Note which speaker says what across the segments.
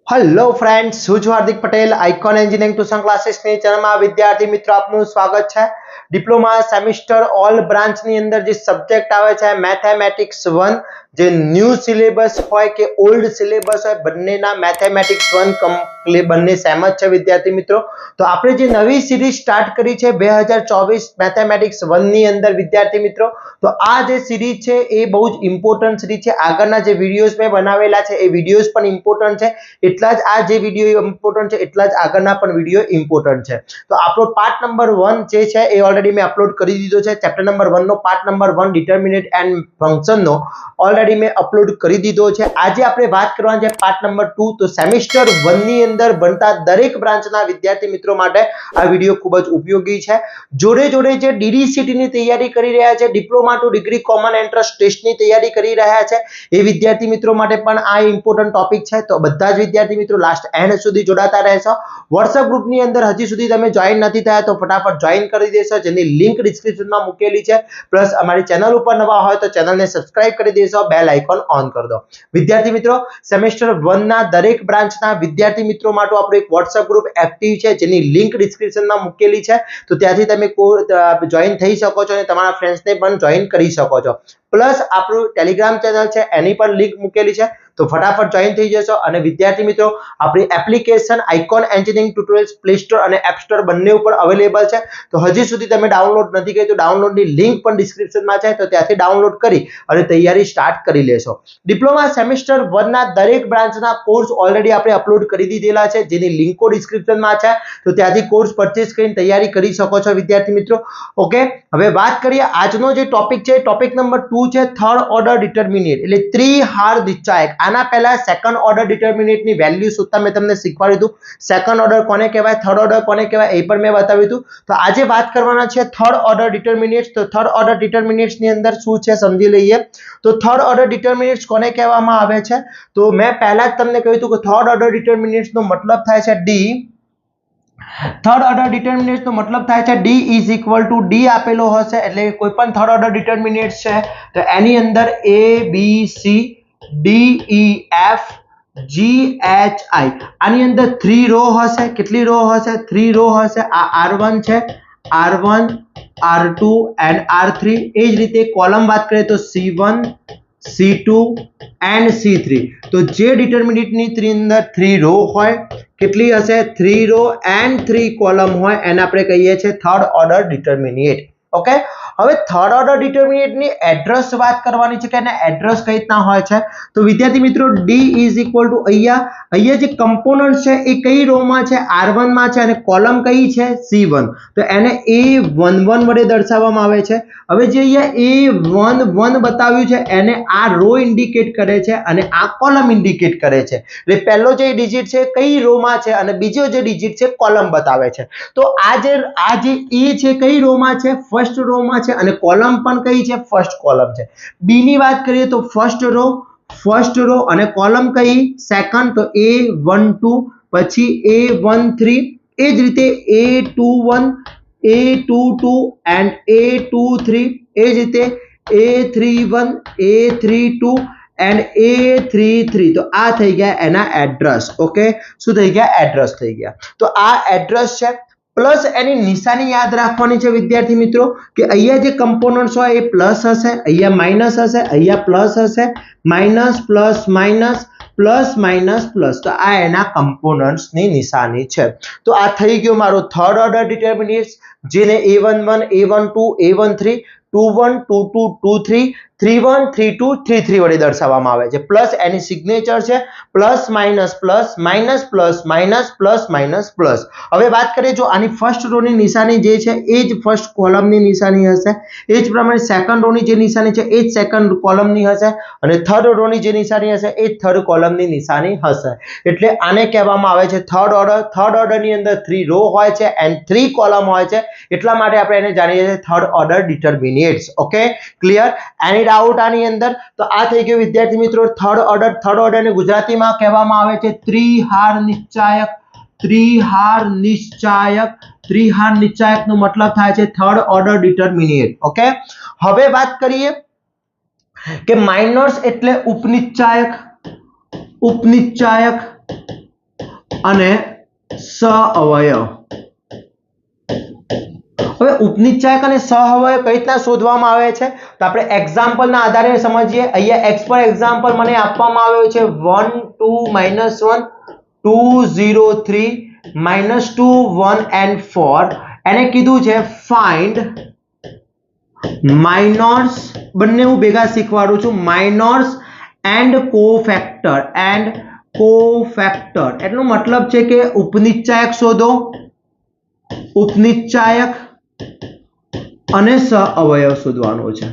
Speaker 1: Hello friends, હું છું Hardik Patel icon engineering tuition ક્લાસીસની ચેનલમાં વિદ્યાર્થી મિત્રો આપનું સ્વાગત છે। ડિપ્લોમા સેમિસ્ટર ઓલ બ્રાન્ચની અંદર જે સબ્જેક્ટ આવે છે મેથેમેટિક્સ 1 જે ન્યૂ સિલેબસ હોય કે ઓલ્ડ સિલેબસ હોય બંનેના મેથેમેટિક્સ 1 કમ્પ્લીટ બંને સેમ જ છે વિદ્યાર્થી મિત્રો। તો આપણે જે નવી સિરીઝ સ્ટાર્ટ કરી છે 2024 મેથેમેટિક્સ 1 ની અંદર વિદ્યાર્થી મિત્રો, તો આ જે સિરીઝ છે એ બહુ જ ઇમ્પોર્ટન્ટ સિરીઝ છે। આગળના જે વિડિયોઝ મેં બનાવેલા છે એ વિડિયોઝ પણ ઇમ્પોર્ટન્ટ છે, એટલા જ આ જે વિડિયો ઇમ્પોર્ટન્ટ છે એટલા જ આગળના પણ વિડિયો ઇમ્પોર્ટન્ટ છે। તો આપણો પાર્ટ નંબર 1 જે છે એ ઓલરેડી મેં અપલોડ કરી દીધો છે। ચેપ્ટર નંબર 1 નો part number 1 determinant and function નો ઓલરેડી મેં અપલોડ કરી દીધો છે। આજે આપણે વાત કરવાની છે પાર્ટ નંબર 2। તો સેમિસ્ટર 1 ની અંદર બનતા દરેક બ્રાન્ચના વિદ્યાર્થી મિત્રો માટે આ વિડિયો ખૂબ જ ઉપયોગી છે। જોડે જોડે જે DDCT ની તૈયારી કરી રહ્યા છે, diploma two degree common entrance ટેસ્ટની તૈયારી કરી રહ્યા છે એ વિદ્યાર્થી મિત્રો માટે પણ આ ઇમ્પોર્ટન્ટ ટોપિક છે। તો બધા જ વિદ્યાર્થી મિત્રો લાસ્ટ એન્ડ સુધી જોડાતા રહેશો। WhatsApp ગ્રુપની અંદર હજી સુધી તમે જોઈન નથી થયા તો ફટાફટ જોઈન કરી દેશો, જેની લિંક ડિસ્ક્રિપ્શનમાં મૂકેલી છે। પ્લસ અમારી ચેનલ ઉપર નવા હોય તો ચેનલને સબસ્ક્રાઇબ કરી દેશો, બેલ આઇકોન ઓન કરી દો। વિદ્યાર્થી મિત્રો, સેમેસ્ટર 1 ના દરેક બ્રાન્ચના વિદ્યાર્થી મિત્રો માટે આપણો એક WhatsApp ગ્રુપ એક્ટિવ છે, જેની લિંક ડિસ્ક્રિપ્શનમાં મૂકેલી છે। તો ત્યાંથી તમે જોઈન થઈ શકો છો અને તમારા ફ્રેન્ડ્સને પણ જોઈન કરી શકો છો। પ્લસ આપણું ટેલિગ્રામ ચેનલ છે એની પણ લિંક મૂકેલી છે, તો ફટાફટ જોઈન થઈ જશો। અને વિદ્યાર્થી મિત્રો, આપણી application icon engineering tutorials play store અને એપ સ્ટોર બંને ઉપર અવેલેબલ છે। તો હજી સુધી તમે ડાઉનલોડ નથી કરી તો ડાઉનલોડની લિંક પણ ડિસ્ક્રિપ્શનમાં છે, તો ત્યાંથી ડાઉનલોડ કરી અને તૈયારી સ્ટાર્ટ કરી લેશો। ડિપ્લોમા સેમેસ્ટર 1 ના દરેક બ્રાન્ચના કોર્સ ઓલરેડી આપણે અપલોડ કરી દીધેલા છે, જેની લિંકો ડિસ્ક્રિપ્શનમાં છે, તો ત્યાંથી કોર્સ પરચેસ કરીને તૈયારી કરી શકો છો વિદ્યાર્થી મિત્રો। ઓકે, હવે વાત કરીએ આજનો જે ટોપિક છે, ટોપિક નંબર 2 છે થર્ડ ઓર્ડર ડિટર્મિનેન્ટ એટલે ત્રિહાર નિશ્ચાયક। આના પહેલા સેકન્ડ ઓર્ડર ડિટર્મિનેન્ટની વેલ્યુ શોધતા મેં તમને શીખવાડ્યું હતું। સેકન્ડ ઓર્ડર કોને કહેવાય, થર્ડ ઓર્ડર કોને કહેવાય એ પણ મેં બતાવ્યું હતું। તો આજે વાત કરવાના છે થર્ડ ઓર્ડર ડિટર્મિનેન્ટ્સ। તો થર્ડ ઓર્ડર ડિટર્મિનેન્ટ્સ ની અંદર શું છે સમજી લઈએ। તો થર્ડ ઓર્ડર ડિટર્મિનેન્ટ્સ કોને કહેવામાં આવે છે, તો મેં પહેલા જ તમને કહ્યું હતું કે થર્ડ ઓર્ડર ડિટર્મિનેન્ટ્સ નો મતલબ થાય છે ડી। થર્ડ ઓર્ડર ડિટર્મિનેન્ટ્સ નો મતલબ થાય છે D is equal to D આપેલો હશે એટલે કોઈ પણ થર્ડ ઓર્ડર ડિટર્મિનેન્ટ્સ છે તો એની અંદર A B C D E F G H I આની અંદર 3 રો હશે। કેટલી રો હશે? 3 રો હશે। આ R1 છે, R1 R2 and R3। એ જ રીતે કોલમ વાત કરીએ તો C1 C2 and C3। તો જે ડિટર્મિનેન્ટની અંદર 3 રો હોય, કેટલી હશે? 3 રો and 3 કોલમ હોય એને આપણે કહીએ છીએ થર્ડ ઓર્ડર ડિટર્મિનેન્ટ। ઓકે, હવે થર્ડ ઓર્ડર ડિટર્મિનેન્ટની એડ્રેસ વાત કરવાની છે કે એના એડ્રેસ કઈ રીતના હોય છે। તો વિદ્યાર્થી મિત્રો, D ઇઝ ઇક્વલ ટુ અહીંયા જે કમ્પોનન્ટ છે એ કઈ રો માં છે? R1 માં છે અને કોલમ કઈ છે? C1। તો એને A11 વડે દર્શાવવામાં આવે છે। હવે જે અહીંયા A11 બતાવ્યું છે એને આ રો ઇન્ડિકેટ કરે છે અને આ કોલમ ઇન્ડિકેટ કરે છે। એટલે પહેલો જે ડિજિટ છે કઈ રો માં છે અને બીજો જે ડિજિટ છે કોલમ બતાવે છે। તો આ જે A છે કઈ રો માં છે? ફર્સ્ટ રો માં છે અને કોલમ પણ કઈ છે? ફર્સ્ટ કોલમ છે। B ની વાત કરીએ તો ફર્સ્ટ રો અને કોલમ કઈ? સેકન્ડ। તો A12 પછી A13, એ જ રીતે A21 A22 and A23, એ જ રીતે A31 A32 and A33। તો આ થઈ ગયા એના એડ્રેસ। ઓકે, શું થઈ ગયા? એડ્રેસ થઈ ગયા। તો આ એડ્રેસ છે। પ્લસ એની નિશાની યાદ રાખવાની છે વિદ્યાર્થી મિત્રો કે અહીંયા જે કમ્પોનન્ટ્સ હોય એ પ્લસ હશે, અહીંયા માઇનસ હશે, અહીંયા પ્લસ હશે, minus plus minus plus minus plus. તો આ એના કમ્પોનન્ટ્સ ની નિશાની છે। તો આ થઈ ગયો મારો થર્ડ ઓર્ડર ડિટર્મિનેન્ટ્સ, જેને A11 A12 A13 21 22 23 31 32 33 વડે દર્શાવવામાં આવે છે। પ્લસ એની સિગ્નેચર છે plus minus plus minus plus minus plus minus plus. હવે વાત કરીએ જો આની ફર્સ્ટ રો ની નિશાની જે છે એ જ ફર્સ્ટ કોલમની નિશાની હશે, એ જ પ્રમાણે સેકન્ડ રો ની જે નિશાની છે એ જ સેકન્ડ કોલમની હશે અને થર્ડ રો ની જે નિશાની હશે એ જ થર્ડ કોલમની નિશાની હશે। એટલે આને કહેવામાં આવે છે થર્ડ ઓર્ડર। થર્ડ ઓર્ડર ની અંદર 3 રો હોય છે એન્ડ 3 કોલમ હોય છે, એટલા માટે આપણે એને જાણીએ છીએ third order determinants. Okay, clear? Any doubt આની અંદર? તો આ થઈ ગયું વિદ્યાર્થી મિત્રો થર્ડ ઓર્ડર। થર્ડ ઓર્ડર ને ગુજરાતીમાં કહેવામાં આવે છે ત્રિહાર નિશ્ચાયક। ત્રિહાર નિશ્ચાયક નો મતલબ થાય છે થર્ડ ઓર્ડર ડિટર્મિનેન્ટ। ઓકે, હવે વાત કરીએ કે માઇનર્સ એટલે ઉપનિશ્ચાયક। અને સહઅવયવ. હવે ઉપનિશ્ચાયક અને સહઅવયવ કઈ રીતના શોધવામાં આવે છે તો આપણે એક્ઝામ્પલના આધારે સમજીએ. અહીંયા એક્સ પર એક્ઝામ્પલ મને આપવામાં આવ્યો છે 1 2 -1 2 0 3 -2 1 and 4. એને કીધું છે ફાઇન્ડ માઇનોર્સ, બંને હું ભેગા શીખવાડું છું, માઇનોર્સ એન્ડ કોફેક્ટર. એટલનો મતલબ છે કે ઉપનિશ્ચાયક શોધો, ઉપનિશ્ચાયક અને સહઅવયવ શોધવાનો છે.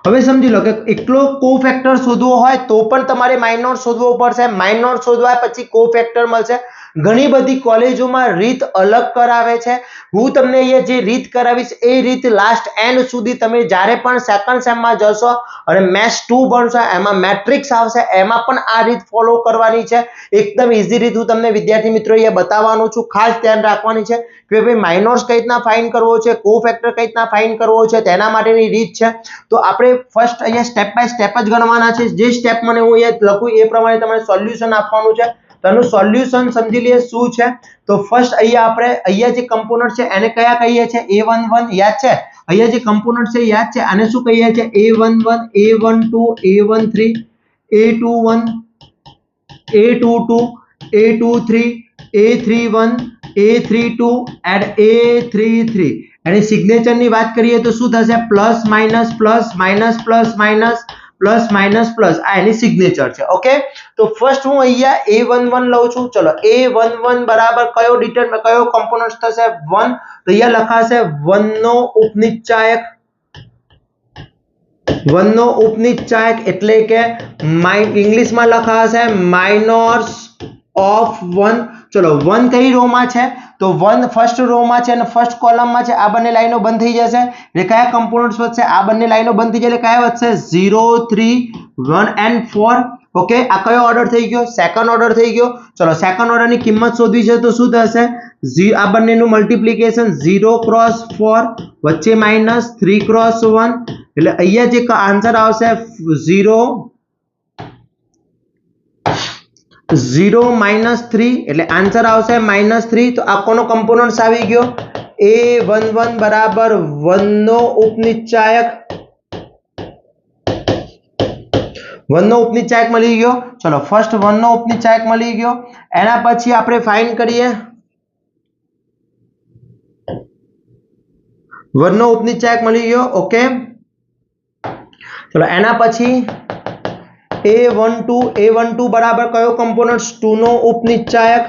Speaker 1: હવે સમજી લો કે એકલો કોફેક્ટર શોધવો હોય તો પણ તમારે માઇનોર શોધવો પડશે. માઇનોર શોધવા પછી કોફેક્ટર મળશે. ઘણી બધી કોલેજોમાં રીત અલગ કરાવે છે. હું તમને અહીંયા જે રીત કરાવીશ એ રીત લાસ્ટ એન્ડ સુધી તમે જ્યારે પણ સેકન્ડ સેમમાં જશો અને મેથ્સ 2 ભણશો, એમાં મેટ્રિક્સ આવશે, એમાં પણ આ રીત ફોલો કરવાની છે. એકદમ ઈઝી રીત હું તમને વિદ્યાર્થી મિત્રો અહીંયા બતાવવાનો છું. ખાસ ધ્યાન રાખવાની છે કે ભાઈ માઇનોર્સ કઈ રીતના ફાઇન્ડ કરવો છે, કોફેક્ટર કઈ રીતના ફાઇન્ડ કરવો છે, તેના માટેની રીત છે. તો આપણે ફર્સ્ટ અહીંયા સ્ટેપ બાય સ્ટેપ જ ગણવાના છે. જે સ્ટેપ મને હું અહીંયા લખું એ પ્રમાણે તમારે સોલ્યુશન આપવાનું છે. તેનું સોલ્યુશન સમજી લઈએ શું છે. તો ફર્સ્ટ અહીંયા આપણે અહીંયા જે કમ્પોનન્ટ છે એને કયા કહીએ છીએ? a11 યાદ છે? અહીંયા જે કમ્પોનન્ટ છે યાદ છે? આને શું કહીએ છીએ? a11 a12 a13 a21 a22 a23 a31 a32 and a33. Any signature ની વાત કરીએ તો શું થશે? Plus minus plus minus plus minus plus minus plus. આ એની સિગ્નેચર છે. ઓકે, તો ફર્સ્ટ હું અહીંયા a11 લઉં છું. ચલો a11 બરાબર કયો કમ્પોનન્ટ થશે? 1. તો અહીંયા લખાશે 1 નો ઉપનિશ્ચાયક. 1 નો ઉપનિશ્ચાયક એટલે કે ઇંગ્લિશમાં લખાશે માઇનોર્સ ઓફ 1. ચલો 1 કઈ રો માં છે? તો 1 ફર્સ્ટ રો માં છે અને ફર્સ્ટ કોલમમાં છે. આ બંને લાઈનો બંધ થઈ જશે એટલે કયા કમ્પોનન્ટ્સ વધશે? આ બંને લાઈનો બંધ થઈ જાય એટલે કયા વધશે? 0 3 1 and 4. ઓકે, આ કયો ઓર્ડર થઈ ગયો? સેકન્ડ ઓર્ડર થઈ ગયો. ચલો સેકન્ડ ઓર્ડર ની કિંમત શોધવી છે તો શું થશે? આ બંનેનું મલ્ટીપ્લિકેશન 0 × 4 વચ્ચે માઈનસ 3 × 1 એટલે અહીંયા જે આન્સર આવશે 0 -3 એટલે આન્સર આવશે -3. તો આ કોનો કમ્પોનન્ટ્સ આવી ગયો? a11 બરાબર 1 નો ઉપનિશ્ચાયક. 1 નો ઉપનિશ્ચાયક મળી ગયો. ચલો ફર્સ્ટ 1 નો ઉપનિશ્ચાયક મળી ગયો. એના પછી આપણે ફાઇન્ડ કરીએ 1 નો ઉપનિશ્ચાયક મળી ગયો. ઓકે, ચલો એના પછી a12 બરાબર કયો કમ્પોનન્ટ? 2 નો ઉપનિશ્ચાયક.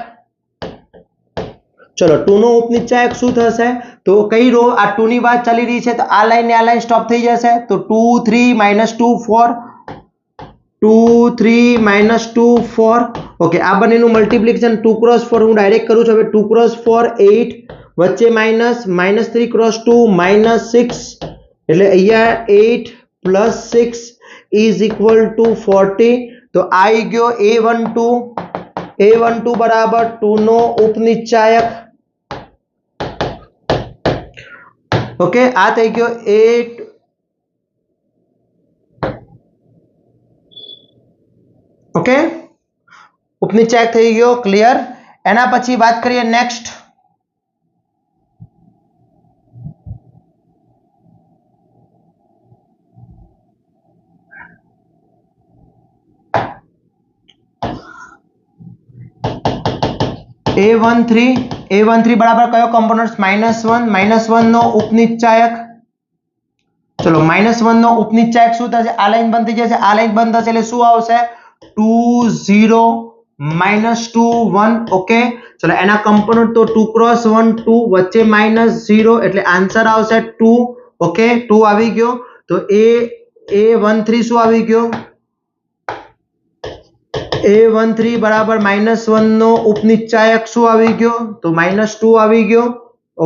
Speaker 1: ચલો 2 નો ઉપનિશ્ચાયક શું થશે? તો કઈ રો? આ 2 ની વાત ચાલી રહી છે તો આ લાઈન ને આ લાઈન સ્ટોપ થઈ જશે. તો 2 3 -2 4 2 3 -2 4. ઓકે, આ બંનેનું મલ્ટીપ્લિકેશન 2 × 4 હું ડાયરેક્ટ કરું છું. હવે 2 × 4 8 વચ્ચે માઈનસ -3 × 2 -6 એટલે અહીંયા 8 + 6 = 40. તો આવી ગયો a12 બરાબર 2 નો ઉપનિશ્ચાયક. ઓકે, આ થઈ ગયો 8. ઓકે, ઉપનિશ્ચાયક થઈ ગયો. ક્લિયર? એના પછી વાત કરીએ નેક્સ્ટ a13 બરાબર કયો કમ્પોનન્ટ? -1 નો ઉપનિશ્ચાયક. ચલો -1 નો ઉપનિશ્ચાયક શું થશે? આ લાઈન બંધ થઈ જશે, આ લાઈન બંધ થશે એટલે શું આવશે? 2 0 -2 1. ઓકે, ચલો એના કમ્પોનન્ટ તો 2 × 1 2 વચ્ચે -0 એટલે આન્સર આવશે 2. ઓકે, 2 આવી ગયો. તો a13 શું આવી ગયો? a13 બરાબર -1 નો ઉપનિશ્ચાયક શું આવી ગયો? તો -2 આવી ગયો.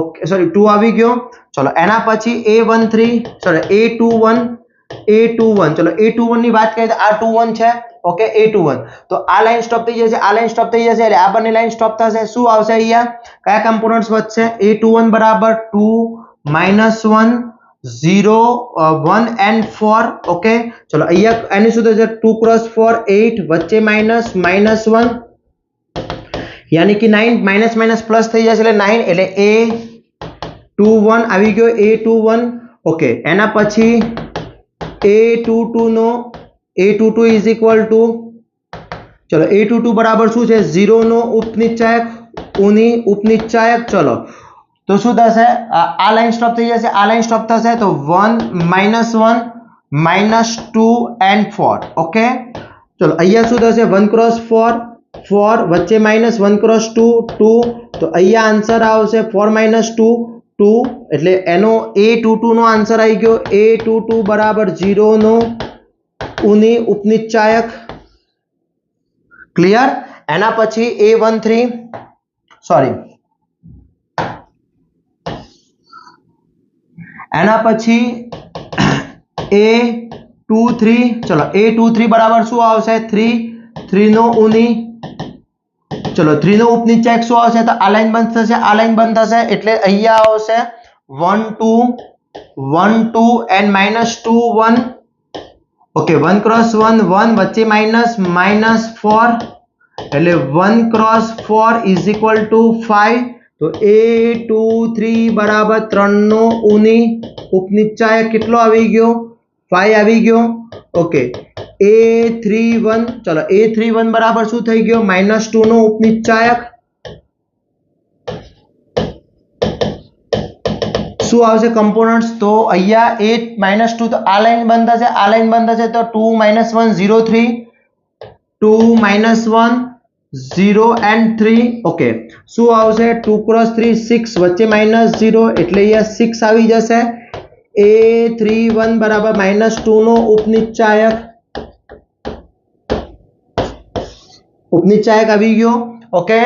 Speaker 1: ઓકે, સોરી 2 આવી ગયો. ચલો એના પછી a21 ચલો a21 ની વાત કરીએ તો આ 21 છે. ઓકે, a21 તો આ લાઈન સ્ટોપ થઈ જશે, આ લાઈન સ્ટોપ થઈ જશે એટલે આ બંને લાઈન સ્ટોપ થશે. શું આવશે અહીંયા? કયા કમ્પોનન્ટ્સ વધશે? a21 બરાબર 2 -1 0 1 and 4. ઓકે, ચલો અહીંયા એની શું થશે? 2 × 4 8 વચ્ચે -1. यानी कि 9 माइनस माइनस प्लस થઈ જશે એટલે 9 એટલે A21 આવી ગયો A21 ઓકે એના પછી A22 no A22 is equal to ચલો A22 બરાબર શું છે 0 નો ઉપનિશ્ચાયક ઉની ઉપનિશ્ચાયક ચલો તો શું થશે આ લાઈન સ્ટોપ થઈ જશે આ લાઈન સ્ટોપ થશે તો 1 -2 and 4 ઓકે ચલો અહીંયા શું થશે 1 क्रॉस 4 4 વચ્ચે -1 क्रॉस 2 2 તો અહીંયા આન્સર આવશે 4 - 2 2 એટલે એનો A22 નો આન્સર આવી ગયો A22 બરાબર 0 નો ઉની ઉપનિશ્ચાયક ક્લિયર એના પછી A13 સોરી એના પછી A23 ચલો A23 બરાબર શું આવશે 3 નો ઉની ચલો 3 નો ઉપનિશ્ચાયક શું આવશે તો આ લાઈન બંધ થશે આ લાઈન બંધ થશે એટલે અહીંયા આવશે 1 2 and -2 1 ઓકે 1 क्रॉस 1 1 વચ્ચે -4 એટલે 1 क्रॉस 4 ઇઝ ઇક્વલ ટુ 5 તો A23 બરાબર 3 નો ઉની ઉપનિશ્ચાયક કેટલો આવી ગયો 5 આવી ગયો ઓકે A31 ચલો A31 બરાબર શું થઈ ગયો -2 નો ઉપનિશ્ચાયક શું આવશે કમ્પોનન્ટ્સ તો અહીંયા 8 -2 તો આ લાઈન બંધ થશે આ લાઈન બંધ થશે તો 2 - 1 0 3 2 - 1 0 and 3 ઓકે શું આવશે 2 × 3 6 વચ્ચે -0 એટલે અહીંયા 6 આવી જશે A31 બરાબર -2 નો ઉપનિશ્ચાયક આવી ગયો ઓકે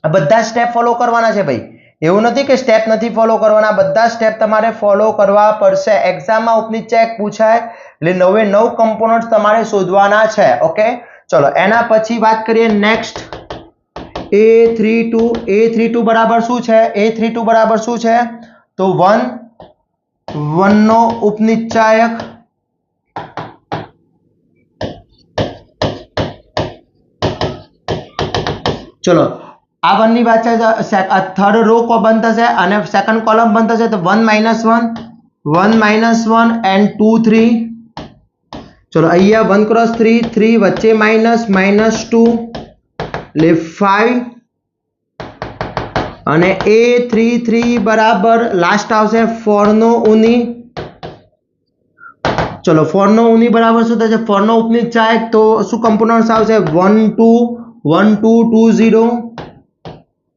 Speaker 1: આ બધા સ્ટેપ ફોલો કરવાના છે ભાઈ એવું નથી કે સ્ટેપ નથી ફોલો કરવાના બધા સ્ટેપ તમારે ફોલો કરવા પડશે એક્ઝામમાં ઉપનિશ્ચાયક પૂછાય એટલે 9 કમ્પોનન્ટ્સ તમારે શોધવાના છે ઓકે ચલો એના પછી વાત કરીએ નેક્સ્ટ A32 બરાબર શું છે A32 બરાબર શું છે તો 1 નો ઉપનિશ્ચાયક ચલો આ 1 ની વાત છે થર્ડ રો કો બંધ થશે અને સેકન્ડ કોલમ બંધ થશે તો 1 - 1 and 2 3 ચલો અહીંયા 1 × 3 3 વચ્ચે -2 એટલે 5 અને A33 બરાબર લાસ્ટ આવશે 4 નો ઉની ચલો 4 નો ઉની બરાબર શું થશે 4 નો ઉપનિશ્ચાયક તો શું કમ્પોનન્ટ્સ આવશે 1 2 1 2 2 0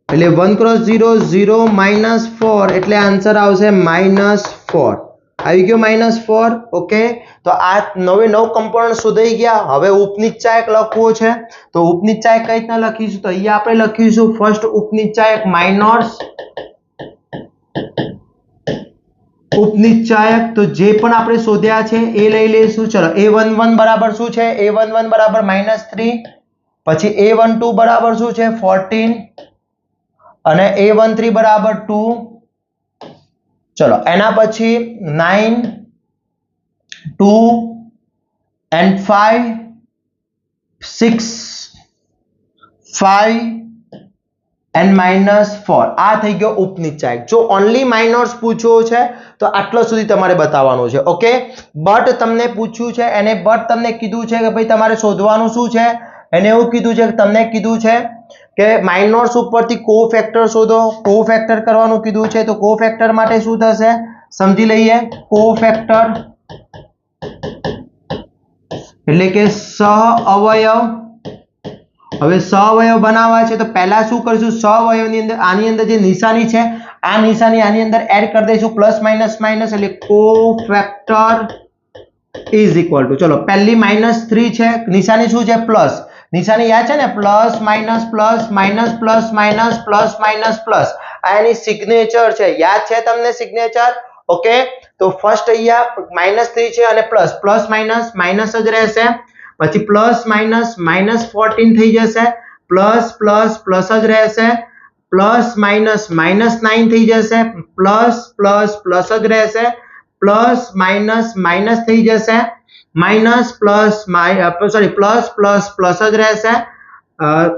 Speaker 1: એટલે 1 × 0 0 -4 એટલે આન્સર આવશે -4 આવી ગયો -4 ઓકે તો આ 9 કમ્પોનન્ટ શોધાઈ ગયા હવે ઉપનિશ્ચાયક લખવો છે તો ઉપનિશ્ચાયક કઈ રીતના લખીશું તો અહીંયા આપણે લખીશું ફર્સ્ટ ઉપનિશ્ચાયક માઇનોર્સ ઉપનિશ્ચાયક તો જે પણ આપણે શોધ્યા છે એ લઈ લઈશું ચલો A11 બરાબર શું છે A11 બરાબર -3 પછી A12 બરાબર શું છે 14 અને A13 બરાબર 2 ચલો એના પછી 9 2 and 5 6 5 and -4 આ થઈ ગયો ઉપનિશ્ચાયક જો ઓન્લી માઇનોર્સ પૂછ્યો છે તો આટલો સુધી તમારે બતાવવાનું છે ઓકે બટ તમને પૂછ્યું છે એને બટ તમને કીધું છે કે ભાઈ તમારે શોધવાનું શું છે એને એવું કીધું છે કે તમને કીધું છે કે માઇનોર્સ ઉપરથી કોફેક્ટર શોધો કોફેક્ટર કરવાનું કીધું છે તો કોફેક્ટર માટે શું થશે સમજી લઈએ કોફેક્ટર એટલે કે સહઅવયવ હવે સહઅવયવ બનાવવા છે તો પહેલા શું કરીશું સહઅવયવની અંદર આની અંદર જે નિશાની છે આ નિશાની આની અંદર એડ કરી દઈશું પ્લસ માઇનસ માઇનસ એટલે કોફેક્ટર ઇઝ ઇક્વલ ટુ ચલો પહેલી -3 છે નિશાની શું છે પ્લસ નિશાની યાદ છે ને plus minus plus minus plus minus plus minus plus આ એની સિગ્નેચર છે યાદ છે તમને સિગ્નેચર ઓકે તો ફર્સ્ટ અહીંયા -3 છે અને પ્લસ પ્લસ માઇનસ માઇનસ જ રહેશે પછી પ્લસ માઇનસ -14 થઈ જશે પ્લસ પ્લસ પ્લસ જ રહેશે પ્લસ માઇનસ -9 થઈ જશે પ્લસ પ્લસ પ્લસ જ રહેશે પ્લસ માઇનસ માઇનસ થઈ જશે minus plus plus plus plus જ રહેશે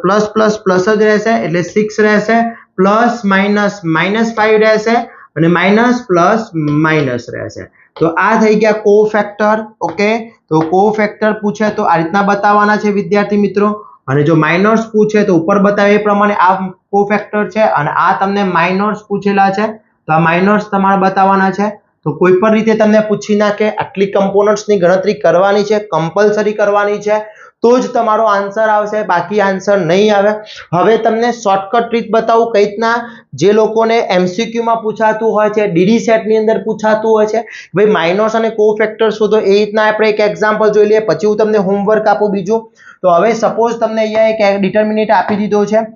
Speaker 1: પ્લસ પ્લસ પ્લસ જ રહેશે એટલે 6 રહેશે, પ્લસ માઇનસ માઇનસ 5 રહેશે અને માઇનસ પ્લસ માઇનસ રહેશે. તો આ થઈ ગયા કોફેક્ટર. ઓકે, તો કોફેક્ટર પૂછે તો આ રીતના બતાવવાના છે વિદ્યાર્થી મિત્રો, અને જો માઇનર્સ પૂછે તો ઉપર બતાવે એ પ્રમાણે આ કોફેક્ટર છે, અને આ તમને માઇનર્સ પૂછેલા છે તો આ માઇનર્સ તમારે બતાવવાના છે. તો કોઈ પણ રીતે તમને પૂછી નાખે, આટલી કમ્પોનન્ટ્સની ગણતરી કરવાની છે, કમ્પલસરી કરવાની છે, તો જ તમારો આન્સર આવશે, બાકી આન્સર નહીં આવે. હવે તમને શોર્ટકટ ટ્રીક બતાવું કઈ રીતના જે લોકોને MCQ માં પૂછાતું હોય છે, DD સેટ ની અંદર પૂછાતું હોય છે, ભાઈ માઇનર્સ અને કોફેક્ટર શોધો, એ રીતના આપણે એક એક્ઝામ્પલ જોઈ લઈએ, પછી હું તમને હોમવર્ક આપું બીજું. તો હવે સપોઝ તમને અહીંયા એક ડિટર્મિનેટ આપી દીધો છે.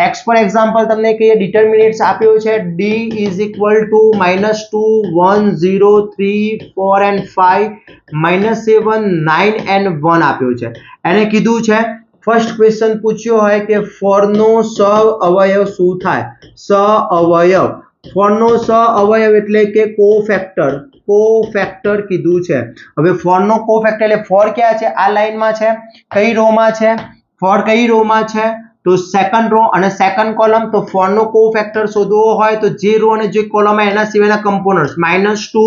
Speaker 1: x ફોર એક્ઝામ્પલ તમને કહીએ ડિટર્મિનેટ્સ આપ્યો છે d is equal to -2 1 0 3 4 and 5 -7 9 and 1 આપ્યો છે. એને કીધું છે ફર્સ્ટ ક્વેશ્ચન પૂછ્યો હોય કે ફોરનો સહઅવયવ શું થાય? સહઅવયવ, ફોરનો સહઅવયવ એટલે કે કોફેક્ટર, કોફેક્ટર કીધું છે. હવે ફોરનો કોફેક્ટર એટલે ફોર ક્યાં છે? આ લાઈનમાં છે. કઈ રો માં છે? ફોર કઈ રો માં છે? તો સેકન્ડ રો અને સેકન્ડ કોલમ. તો ફોર નો કોફેક્ટર શોધવો હોય તો જે રો અને જે કોલમ હોય એના સિવાયના કમ્પોનન્ટ્સ -2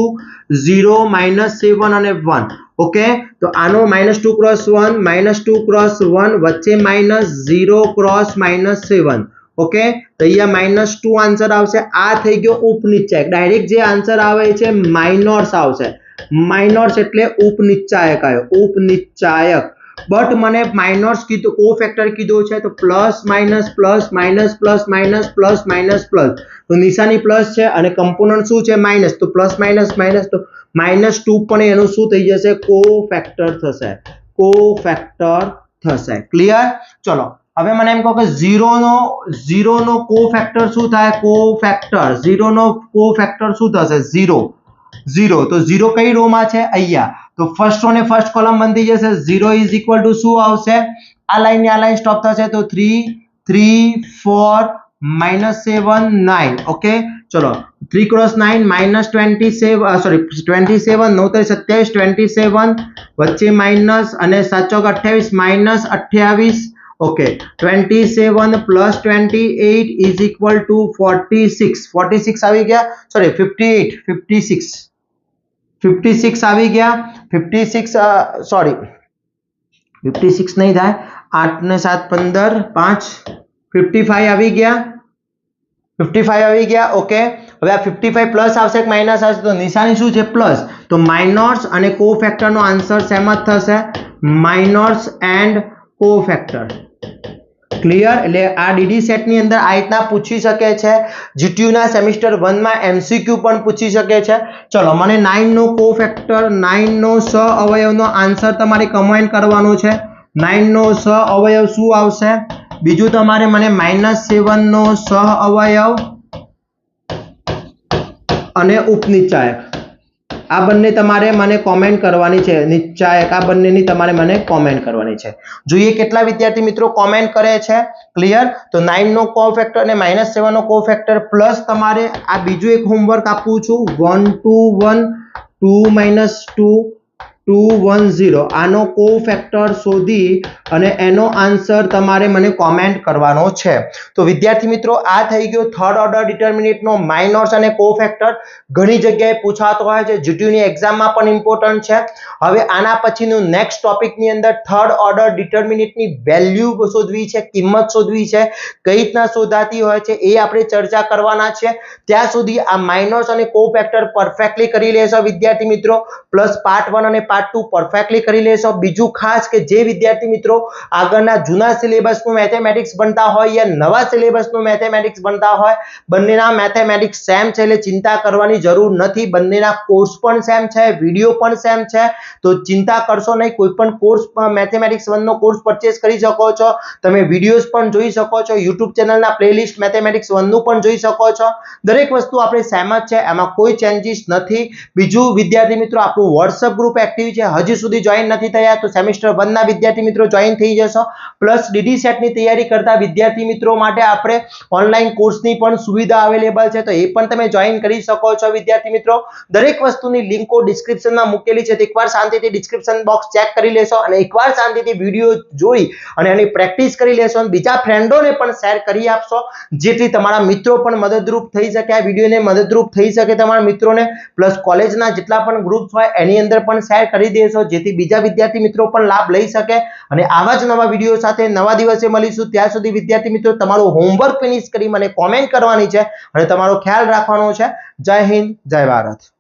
Speaker 1: 0 -7 અને 1. ઓકે, તો આનો -2 × 1 -2 × 1 વચ્ચે -0 × -7. ઓકે, તો અહીંયા -2 આન્સર આવશે. આ થઈ ગયો ઉપનિશ્ચાયક. ડાયરેક્ટ જે આન્સર આવે છે માઇનોર્સ આવશે. માઇનોર્સ એટલે ઉપનિશ્ચાયક આવ્યો, ઉપનિશ્ચાયક. બટ મને માઇનર્સ કીધું, કોફેક્ટર કીધો છે તો plus minus plus minus plus minus plus minus plus, તો નિશાની પ્લસ છે અને કમ્પોનન્ટ શું છે? માઇનસ. તો પ્લસ માઇનસ માઇનસ, તો -2 પણ એનું શું થઈ જશે? કોફેક્ટર થશે, કોફેક્ટર થશે. ક્લિયર? ચલો હવે મને એમ કહો કે 0 નો કોફેક્ટર શું થાય? કોફેક્ટર 0 નો કોફેક્ટર શું થશે? 0. તો 0 કઈ રો માં છે? અહીંયા. તો ફર્સ્ટ રો ને ફર્સ્ટ કોલમ બની જશે. 0 ઇઝ ઇક્વલ ટુ શું આવશે? આ લાઈન સ્ટોપ થશે તો 3 3 4 -7 9. ઓકે, ચલો 3 × 9 -27, સોરી 27 9 27 27 વચ્ચે માઇનસ અને 7 28 -28. Okay, 27 + 28 is equal to 46. 46 આવી ગયા, સોરી 58 56 આવી ગયા. 56 સોરી 56 નહીં થાય, 8 ને 7 15 5 55 આવી ગયા, 55 આવી ગયા. ઓકે, હવે આ 55 પ્લસ આવશે કે માઇનસ આવશે? તો નિશાની શું છે? પ્લસ. તો માઇનોર્સ અને કોફેક્ટર નો આન્સર સેમ જ થશે, માઇનોર્સ એન્ડ કોફેક્ટર. ક્લિયર? એટલે આ ડીડી સેટ ની અંદર આ રીતના પૂછી શકે છે. જીટીયુ ના સેમિસ્ટર 1 માં MCQ પણ પૂછી શકે છે. ચલો મને 9 નો કોફેક્ટર, 9 નો સહઅવયવનો આન્સર તમારે કમેન્ટ કરવાનો છે. 9 નો સહઅવયવ શું આવશે? બીજું તમારે મને -7 નો સહઅવયવ અને ઉપનિશ્ચાયક, આ બંને તમારે મને કોમેન્ટ કરવાની છે. નિશ્ચાયક, આ બંનેની તમારે મને કોમેન્ટ કરવાની છે. જોઈએ કેટલા વિદ્યાર્થી મિત્રો કોમેન્ટ કરે છે. ક્લિયર? તો 9 નો કોફેક્ટર અને -7 નો કોફેક્ટર પ્લસ તમારે આ બીજું એક હોમવર્ક આપું છું, 1 2 1 2 2 2 1 0. આનો કોફેક્ટર શોધી અને એનો આન્સર તમારે મને કોમેન્ટ કરવાનો છે. તો વિદ્યાર્થી મિત્રો આ થઈ ગયો થર્ડ ઓર્ડર ડિટર્મિનેન્ટનો માઇનોર્સ અને કોફેક્ટર. ઘણી જગ્યાએ પૂછાતો હોય છે, જીટીયુની એક્ઝામમાં પણ ઇમ્પોર્ટન્ટ છે. હવે આના પછીનું નેક્સ્ટ ટોપિકની અંદર થર્ડ ઓર્ડર ડિટર્મિનેન્ટની વેલ્યુ શોધવી છે, કિંમત શોધવી છે, કઈ રીતના શોધાતી હોય છે એ આપણે ચર્ચા કરવાના છે. ત્યાં સુધી આ માઇનોર્સ અને કોફેક્ટર પરફેક્ટલી કરી લેશો વિદ્યાર્થી મિત્રો, પ્લસ પાર્ટ 1 અને પાર્ટ 2 પરફેક્ટલી કરી લેશો. બીજું ખાસ કે જે વિદ્યાર્થી મિત્રો આગળના જૂના સિલેબસનું મેથેમેટિક્સ ભણતા હોય યા નવા સિલેબસનું મેથેમેટિક્સ ભણતા હોય, બંનેના મેથેમેટિક્સ સેમ છે એટલે ચિંતા કરવાની જરૂર નથી. બંનેના કોર્સ પણ સેમ છે, વિડિયો પણ સેમ છે, તો ચિંતા કરશો નહીં. કોઈ પણ કોર્સ મેથેમેટિક્સ 1 નો કોર્સ પરચેસ કરી શકો છો. તમે વિડિયોઝ પણ જોઈ શકો છો, YouTube ચેનલના પ્લેલિસ્ટ મેથેમેટિક્સ 1 નું પણ જોઈ શકો છો. દરેક વસ્તુ આપણે સેમ જ છે, એમાં કોઈ ચેન્જીસ નથી. બીજું વિદ્યાર્થી મિત્રો આપણું WhatsApp ગ્રુપ એક્ટિવ એક્ટિવ છે, હજી સુધી જોઈન નથી થયા તો સેમિસ્ટર 1 ના વિદ્યાર્થી મિત્રો જોઈન થઈ જશો. પ્લસ ડીડી સેટ ની તૈયારી કરતા વિદ્યાર્થી મિત્રો માટે આપણે ઓનલાઈન કોર્સની પણ સુવિધા અવેલેબલ છે, તો એ પણ તમે જોઈન કરી શકો છો વિદ્યાર્થી મિત્રો. દરેક વસ્તુની લિંકો ડિસ્ક્રિપ્શનમાં મૂકેલી છે, તો એકવાર શાંતિથી ડિસ્ક્રિપ્શન બોક્સ ચેક કરી લેશો અને એકવાર શાંતિથી વિડીયો જોઈ અને એની પ્રેક્ટિસ કરી લેશો અને બીજા ફ્રેન્ડોને પણ શેર કરી આપશો, જેથી તમારા મિત્રો પણ મદદરૂપ થઈ શકે, આ વિડીયોને મદદરૂપ થઈ શકે તમારા મિત્રોને. પ્લસ કોલેજના જેટલા પણ ગ્રુપ્સ હોય એની અંદર પણ શેર કરી દેશો, જેથી બીજા વિદ્યાર્થી મિત્રો પણ લાભ લઈ શકે. અને આવા જ નવા વિડીયો સાથે નવા દિવસે મળીશું. ત્યાં સુધી વિદ્યાર્થી મિત્રો તમારું હોમવર્ક ફિનિશ કરી મને કોમેન્ટ કરવાની છે અને તમારો ખ્યાલ રાખવાનો છે. જય હિન્દ, જય ભારત.